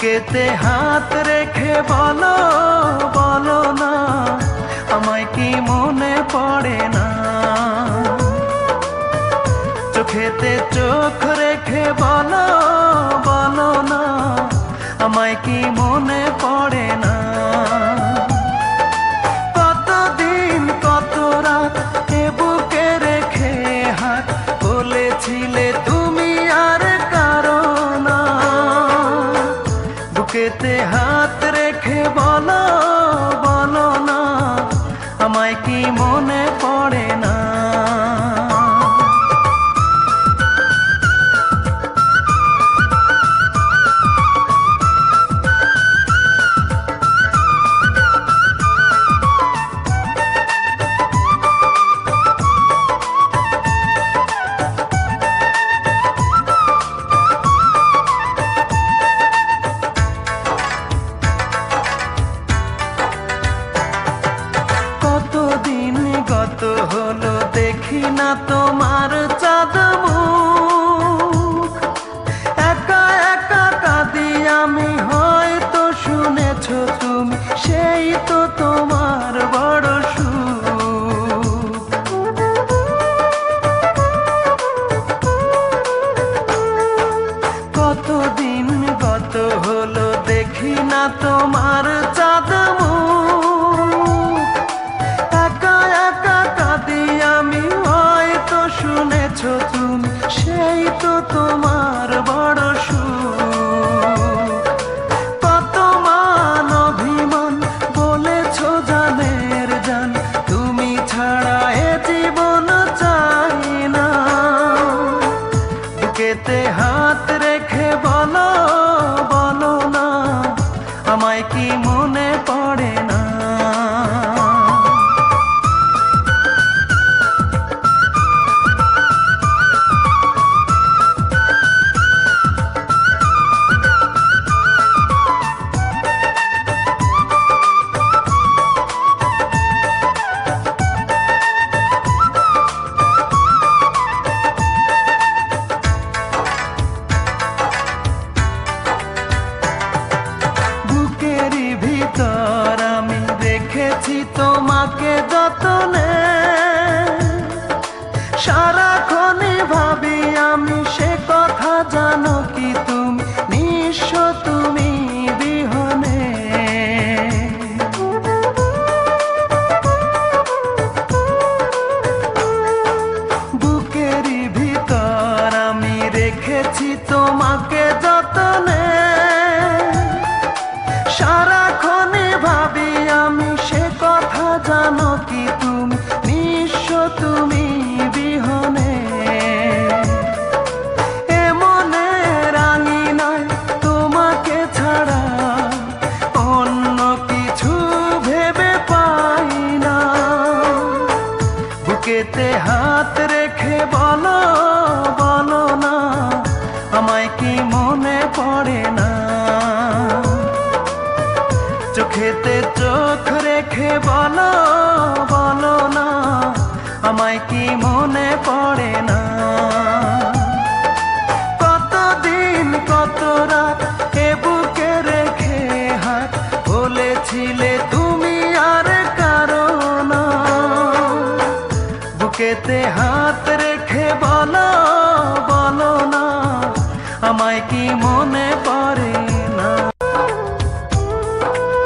বুকেতে হাত রেখে বলো বলো না, আমায় কি মনে পড়ে না? চোখেতে চোখ রেখে বলো বলো না, আমায় কি মনে পড়ে না? কতদিন কত রাত এ বুকে রেখে হাত বলেছিলে তুমি আর কারো না। বুকেতে হাত রেখে বলো বলো না, আমায় কি মনে পড়ে না? কত হলো দেখি না তোমার চাঁদ মুখ, একা একা কাঁদি আমি, হয়তো শুনেছো তুমি, সেই তো তোমার বড় সুখ। কতদিন গত হলো দেখি না তোমার চাঁদ মুখ, একা একা কাঁদি আমি, হয়তো শুনেছো তুমি, সেই তো তোমার বড় সুখ। কত মান অভিমান বলেছো জানের জান, তুমি ছাড়া এ জীবন চাই না। বুকেতে হাত রেখে বলো বলো না, আমায় কি মনে পড়ে না? বুকেরই ভিতর আমি রেখেছি তোমাকে যতনে, সারাক্ষণই ভাবি আমি সে কথা, জানো কি তুমি নিঃস্ব তুমি বিহনে। বুকেরই ভিতর আমি রেখেছি তোমাকে যতনে, সারাক্ষণে ভাবি আমি সে কথা, জানো কি তুমি নিঃস্ব তুমি বিহনে। এ মনে রাঙি নয় তোমাকে ছাড়া, অন্য কিছু ভেবে পাই না। বুকেতে হাত রেখে বলো বলো না, আমায় কি মনে পড়ে না? চোখেতে চোখ রেখে বলো বলো না, আমায় কি মনে পড়ে না? কতদিন কত রাত এ বুকে রেখে হাত বলেছিলে তুমি আর কারো না। বুকেতে হাত রেখে বলো বলো না, আমায় কি মনে